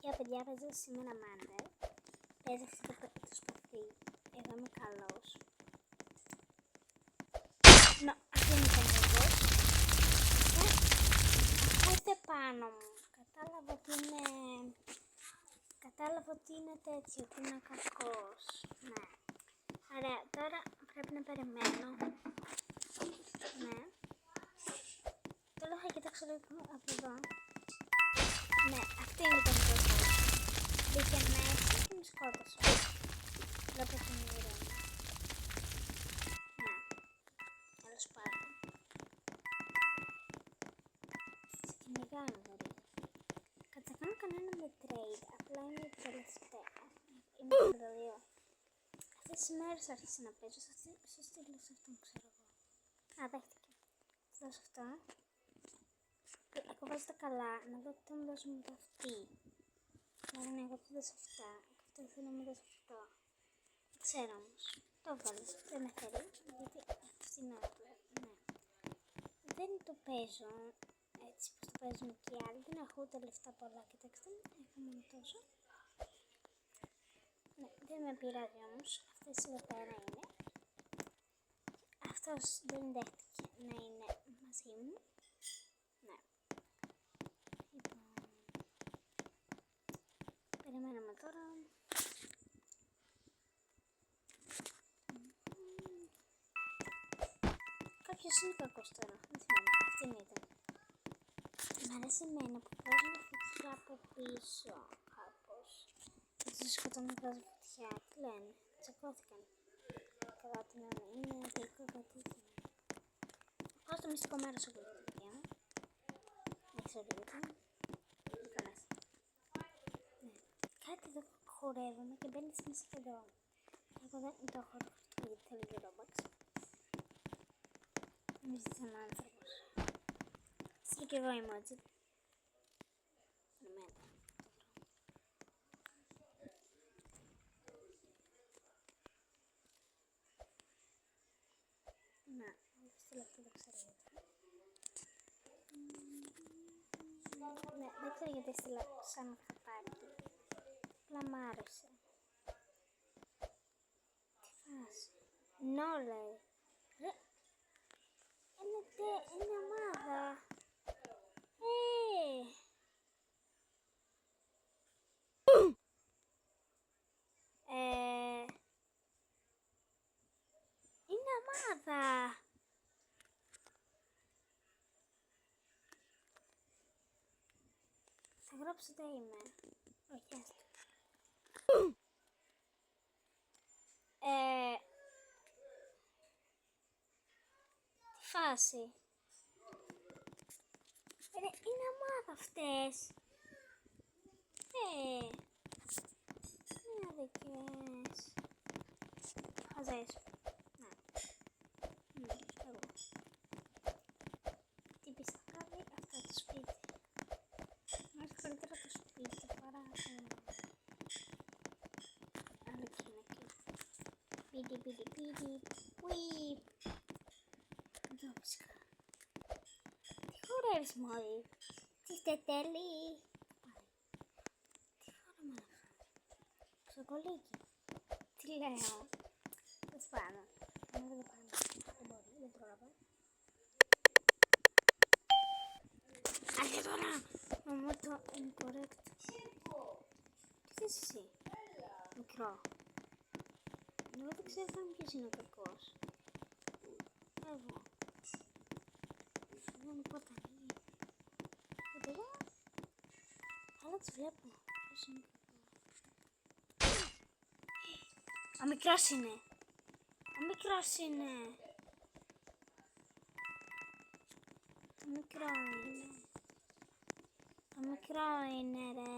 Γεια παιδιά, παίζω σήμερα Μάντερ. Παίζω αυτό το σπαθί. Εγώ είμαι καλός. Αυτό είναι καλός. Άστε πάνω μου. Κατάλαβα ότι είναι τέτοιο, ότι είναι κακός. Ναι. Ωραία, τώρα πρέπει να περιμένω. Ναι. Τώρα θα κοιτάξω λίγο από εδώ. Ναι, αυτή είναι το μικρό. Μπήκε μέσα και με σκότωσε. Βλέπω την ηρώνη. Ναι, τέλος πάντων. Σε κυνηγάνε δηλαδή. Κάτσε κάνω κανένα με trade, απλά είναι η τελευταία. Είμαι το 2. Αυτές τις μέρες άρχισε να παίζω, στο στείλω σε αυτόν, ξέρω εγώ. Α, δέχτηκε. Θα δώσω αυτό. Εγώ βάζω τα καλά, να δω τι θα μου δώσουν το αυτή. Δηλαδή ναι, εγώ θα δώσω αυτά. Αυτό θέλω να μου δώσω αυτό. Δεν ξέρω όμως. Το βάλω. Δεν με θέλει. Γιατί αυτή είναι όλα. Ναι. Δεν το παίζω έτσι πως το παίζουν και οι άλλοι. Δεν έχω ούτε λεφτά πολλά. Κοιτάξτε, έχω μόνο τόσο. Ναι, δεν με πειράζει όμως. Αυτές εδώ πέρα είναι. Αυτός δεν δέχτηκε να είναι μαζί μου. Ναι. Περιμένουμε τώρα. Κάποιος είναι κακός τώρα. Δεν θυμάμαι. Αυτήν ήταν. Μ' αρέσει εμένα που βγάζουν φωτιά από πίσω. Κάπως. Έτσι σκοτώνουν να βγάζουν φωτιά. Τι λένε. Τσακώθηκαν. Καλά την ώρα. Είναι τελικό κατήθημα. Πάω στο μυστικό μέρος από εδώ. Δεν ξέρω τι ήταν. Κανένας. Κάτι εδώ χορεύουμε και μπαίνεις μέσα και εδώ. Εγώ δεν το έχω αυτό γιατί θέλω και Robux. Εμείς είσαι άνθρωπος. Στείλω και εγώ emoji. Να, στείλω αυτό το ξέρω γιατί. Ναι, δεν ξέρω γιατί στείλω σαν χαπάκι. Απλά μ' άρεσε. Τι φάση. No λέει. Είναι ομάδα. Είναι ομάδα. Θα γράψω τι είμαι. Όχι, άστο. Τι φάση. Είναι ομάδα αυτές. Είναι αδικές. Χαζές. Να. Εγώ. Τι πεις θα κάνει αυτό το σπίτι. Μου αρέσει καλύτερα το σπίτι παρά το... Άλλο και είναι εκεί. Πίτι, πίτι, πίτι. Ουί. Εδώ φυσικά. Τι χορεύεις μόλι. Τι είστε τέλειοι. Τι φοράμε αυτό. Ψοκολίκι. Τι λέω. Δεν σπάνω. Δεν μπορεί. Δεν πρόλαβα. Άρχε τώρα. Μαμά το incorrect. Τι θες εσύ. Μικρό. Εγώ δεν ξέρω αν ποιος είναι ο κακός. Εγώ. Δεν είναι ποτέ. Εγώ. Αλλά τους βλέπω. Ποιος είναι ο κακός. Ο μικρός είναι. Ο μικρός είναι. Το μικρό είναι. Το μικρό είναι ρε.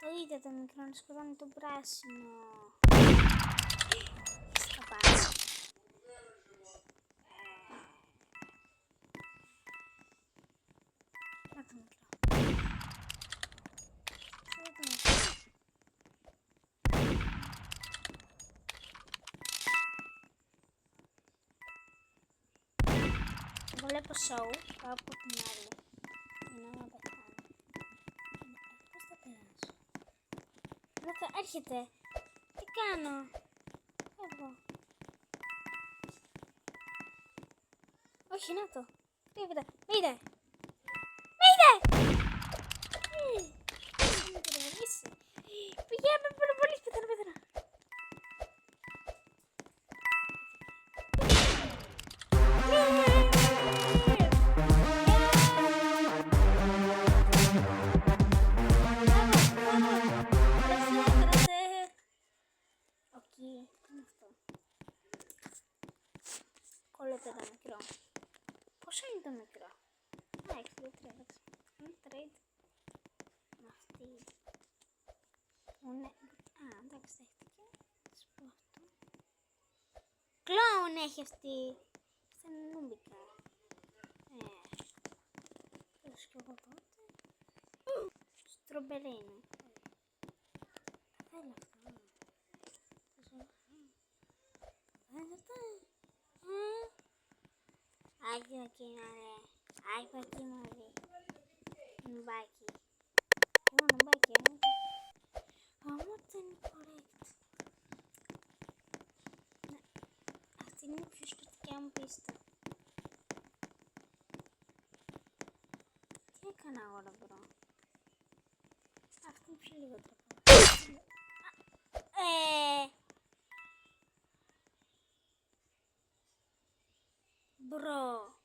Το είδε το μικρό να σκοτώνει το πράσινο. Θα πάρει. Να το μικρό. Θα το μικρό. Βλέπω show, πάω από την άλλη. Είναι να πεθάνω. Έρχεται. Τι κάνω. Φεύγω. Όχι, να το. Κρύβεται. Μείνε. Πηγαίνουμε πάρα πολύ. Πέθανα. Οκ, τι είναι αυτό. Κόλλεται το μικρό. Πόσο είναι το μικρό. Α, 63, εντάξει. Είναι trade. Με αυτή. Ναι. Α, εντάξει, δέχτηκε. Θα πω αυτό. Κλόουν έχει αυτή. Αυτά είναι νούμπικα. Πώς κι εγώ τότε. Στρομπερίνο. Θέλω αυτά. Δεν αυτά. Άγιο κύμα ρε. Άγιο κύμα ρε. Νουμπάκι. Εγώ νουμπάκι. Όμως δεν είναι correct. Ναι. Αυτή είναι η πιο σπιτικιά μου πίστα. Τι έκανα αγόρα μπρο. Αυτή είναι πιο λιγότερο. Μπρο.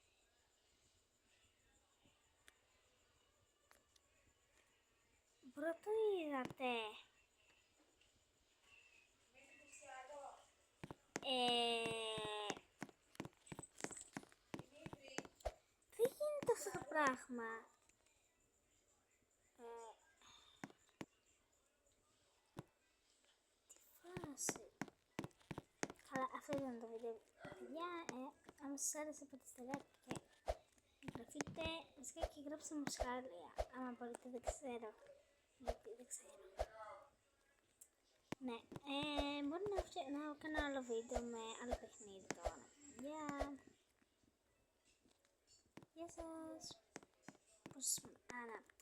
Μπρο το είδατε. Δεν γίνεται αυτό το πράγμα. Τι φάση. Καλά, αυτό ήταν το βίντεο. Παιδιά, αν σας άρεσε πατήστε like και εγγραφείτε. Βασικά και γράψτε μου σχόλια. Άμα μπορείτε, δεν ξέρω. Γιατί δεν ξέρω. Ναι, μπορεί να κάνω άλλο βίντεο με άλλο παιχνίδι τώρα. Γεια σας. Άρα.